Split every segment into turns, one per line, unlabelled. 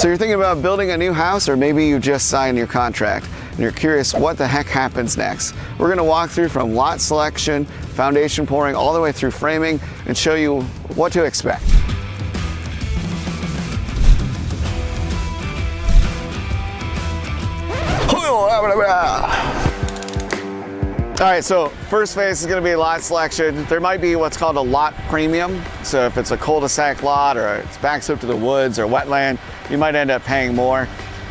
So you're thinking about building a new house, or maybe you just signed your contract and you're curious what the heck happens next. We're gonna walk through from lot selection, foundation pouring, all the way through framing and show you what to expect. All right, so first phase is gonna be lot selection. There might be what's called a lot premium. So if it's a cul-de-sac lot or it's backs up to the woods or wetland, you might end up paying more.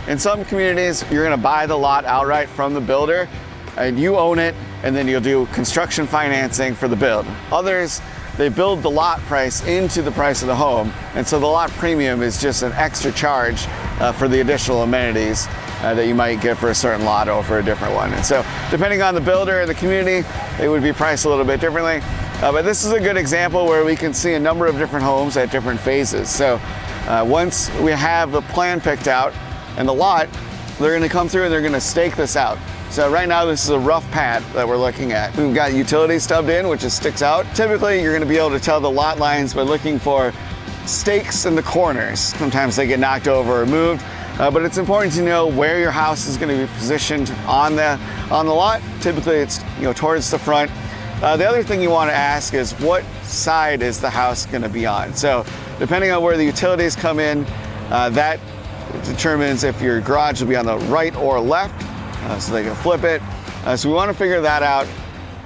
In some communities, you're gonna buy the lot outright from the builder and you own it, and then you'll do construction financing for the build. Others, they build the lot price into the price of the home, and so the lot premium is just an extra charge for the additional amenities that you might get for a certain lot over a different one. And so depending on the builder and the community, it would be priced a little bit differently. But this is a good example where we can see a number of different homes at different phases. So once we have the plan picked out and the lot, they're gonna come through and they're gonna stake this out. So right now this is a rough pad that we're looking at. We've got utilities stubbed in, which just sticks out. Typically you're gonna be able to tell the lot lines by looking for stakes in the corners. Sometimes they get knocked over or moved. But it's important to know where your house is going to be positioned on the lot. Typically it's towards the front. The other thing you want to ask is what side is the house going to be on? So depending on where the utilities come in, that determines if your garage will be on the right or left, so they can flip it. So we want to figure that out,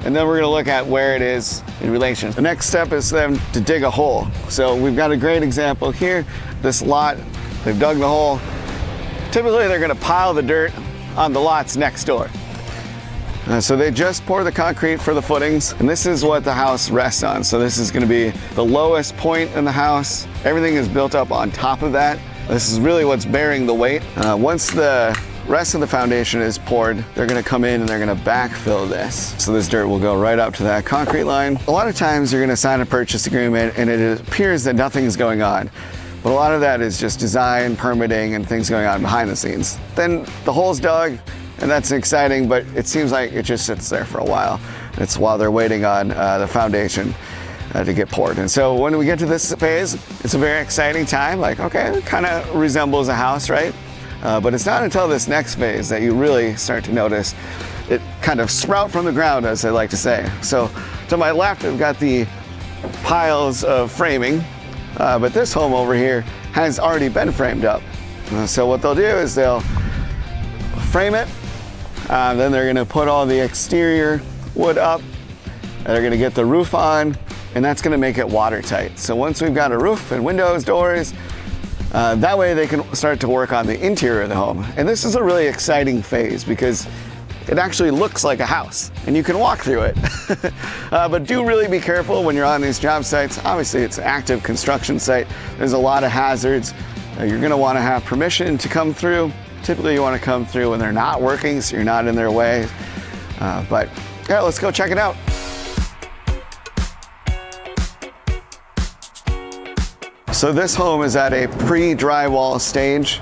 and then we're going to look at where it is in relation. The next step is then to dig a hole. So we've got a great example here. This lot, they've dug the hole. Typically, they're gonna pile the dirt on the lots next door. So they just pour the concrete for the footings, and this is what the house rests on. So this is gonna be the lowest point in the house. Everything is built up on top of that. This is really what's bearing the weight. Once the rest of the foundation is poured, they're gonna come in and they're gonna backfill this. So this dirt will go right up to that concrete line. A lot of times you're gonna sign a purchase agreement and it appears that nothing's going on. But a lot of that is just design, permitting, and things going on behind the scenes. Then the hole's dug, and that's exciting, but it seems like it just sits there for a while. It's while they're waiting on the foundation to get poured. And so when we get to this phase, it's a very exciting time. Like, okay, it kind of resembles a house, right? But it's not until this next phase that you really start to notice it kind of sprout from the ground, as I like to say. So to my left, I've got the piles of framing. But this home over here has already been framed up. So what they'll do is they'll frame it, then they're gonna put all the exterior wood up, and they're gonna get the roof on, and that's gonna make it watertight. So once we've got a roof and windows, doors, that way they can start to work on the interior of the home. And this is a really exciting phase because it actually looks like a house and you can walk through it. But do really be careful when you're on these job sites. Obviously it's an active construction site. There's a lot of hazards. You're gonna wanna have permission to come through. Typically you wanna come through when they're not working so you're not in their way. But yeah, let's go check it out. So this home is at a pre-drywall stage.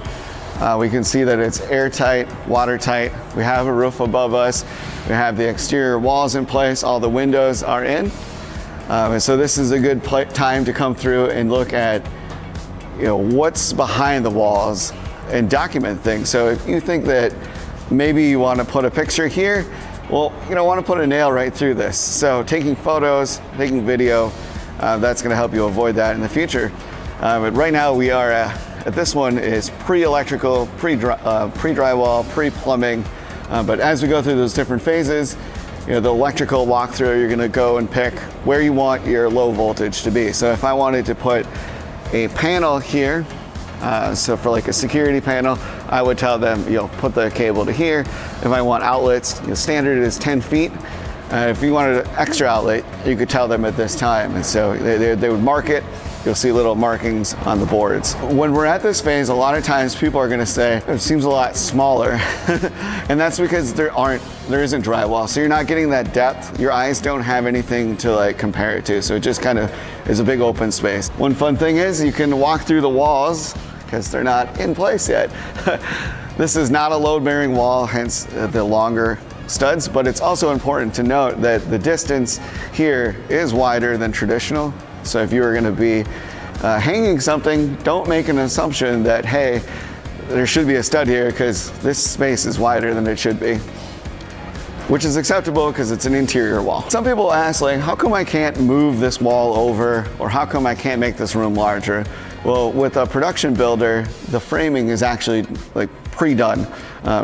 We can see that it's airtight, watertight. We have a roof above us. We have the exterior walls in place. All the windows are in. And so this is a good time to come through and look at what's behind the walls and document things. So if you think that maybe you want to put a picture here, well, you don't want to put a nail right through this. So taking photos, taking video, that's going to help you avoid that in the future. But right now we are at this one is pre-electrical, pre-drywall, pre-plumbing. But as we go through those different phases, the electrical walkthrough, you're gonna go and pick where you want your low voltage to be. So if I wanted to put a panel here, so for like a security panel, I would tell them, put the cable to here. If I want outlets, standard is 10 feet. If you wanted an extra outlet, you could tell them at this time. And so they would mark it. You'll see little markings on the boards. When we're at this phase, a lot of times people are gonna say, it seems a lot smaller. And that's because there isn't drywall. So you're not getting that depth. Your eyes don't have anything to compare it to. So it just kind of is a big open space. One fun thing is you can walk through the walls because they're not in place yet. This is not a load-bearing wall, hence the longer studs, but it's also important to note that the distance here is wider than traditional. So if you were going to be hanging something, don't make an assumption that, hey, there should be a stud here because this space is wider than it should be, which is acceptable because it's an interior wall. Some people ask, like, how come I can't move this wall over, or how come I can't make this room larger? Well, with a production builder, the framing is actually like pre-done.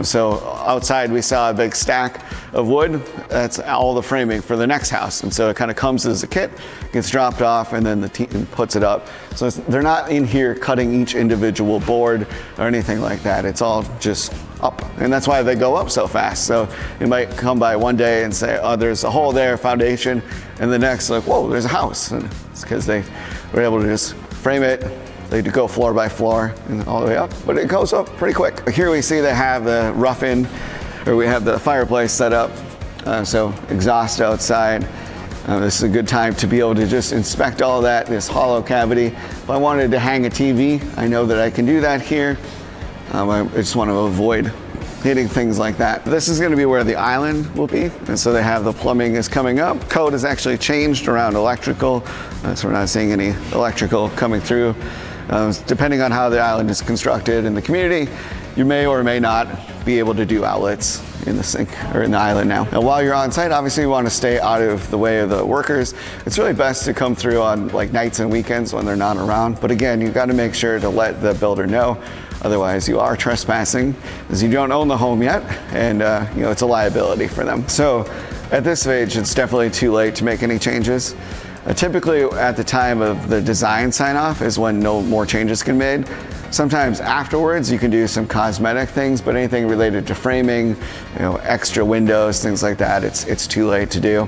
So outside we saw a big stack of wood. That's all the framing for the next house. And so it kind of comes as a kit, gets dropped off, and then the team puts it up. So they're not in here cutting each individual board or anything like that. It's all just up. And that's why they go up so fast. So you might come by one day and say, oh, there's a hole there, foundation, and the next, like, whoa, there's a house. And it's because they were able to just frame it. They do go floor by floor and all the way up, but it goes up pretty quick. Here we see they have the rough-in, or we have the fireplace set up, so exhaust outside. This is a good time to be able to just inspect all of that, this hollow cavity. If I wanted to hang a TV, I know that I can do that here. I just want to avoid hitting things like that. This is going to be where the island will be, and so they have the plumbing is coming up. Code has actually changed around electrical, so we're not seeing any electrical coming through. Depending on how the island is constructed in the community, you may or may not be able to do outlets in the sink or in the island now. And while you're on site, obviously you want to stay out of the way of the workers. It's really best to come through on like nights and weekends when they're not around. But again, you've got to make sure to let the builder know. Otherwise you are trespassing, as you don't own the home yet, and you know, it's a liability for them. So at this stage, it's definitely too late to make any changes. Typically at the time of the design sign off is when no more changes can be made. Sometimes afterwards you can do some cosmetic things, but anything related to framing, you know, extra windows, things like that, it's too late to do.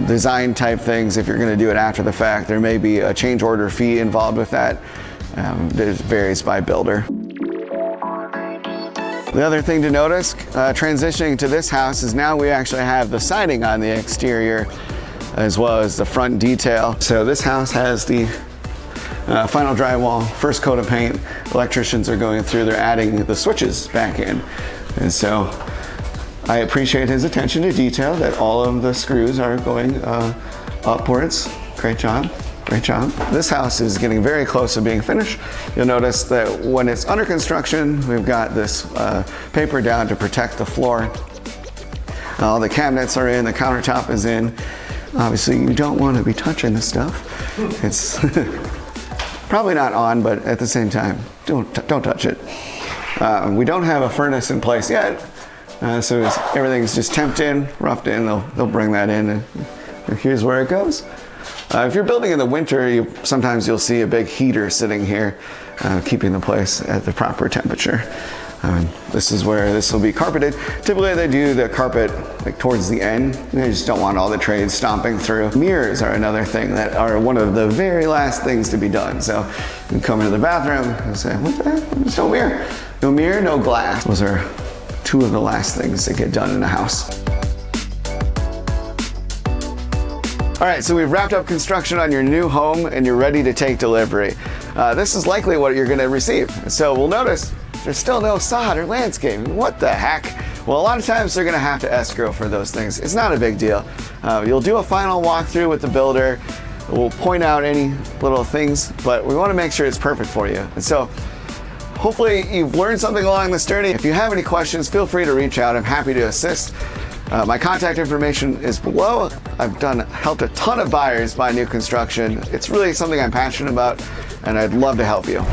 Design type things, if you're going to do it after the fact, there may be a change order fee involved with that. It varies by builder. The other thing to notice, transitioning to this house, is now we actually have the siding on the exterior as well as the front detail. So this house has the final drywall, first coat of paint. Electricians are going through, they're adding the switches back in. And so I appreciate his attention to detail that all of the screws are going upwards. Great job. Great job. This house is getting very close to being finished. You'll notice that when it's under construction, we've got this paper down to protect the floor. All the cabinets are in, the countertop is in. Obviously, you don't want to be touching this stuff. It's probably not on, but at the same time, don't touch it. We don't have a furnace in place yet, so everything's just temped in, roughed in. They'll bring that in, and here's where it goes. If you're building in the winter, sometimes you'll see a big heater sitting here, keeping the place at the proper temperature. This is where this will be carpeted. Typically they do the carpet like towards the end. They just don't want all the trades stomping through. Mirrors are another thing that are one of the very last things to be done. So you can come into the bathroom and say, what the heck? There's no mirror. No mirror, no glass. Those are two of the last things that get done in a house. All right, so we've wrapped up construction on your new home and you're ready to take delivery. This is likely what you're gonna receive. So we'll notice there's still no sod or landscaping. What the heck? Well, a lot of times they're gonna have to escrow for those things. It's not a big deal. You'll do a final walkthrough with the builder. We'll point out any little things, but we wanna make sure it's perfect for you. And so hopefully you've learned something along this journey. If you have any questions, feel free to reach out. I'm happy to assist. My contact information is below. I've helped a ton of buyers buy new construction. It's really something I'm passionate about, and I'd love to help you.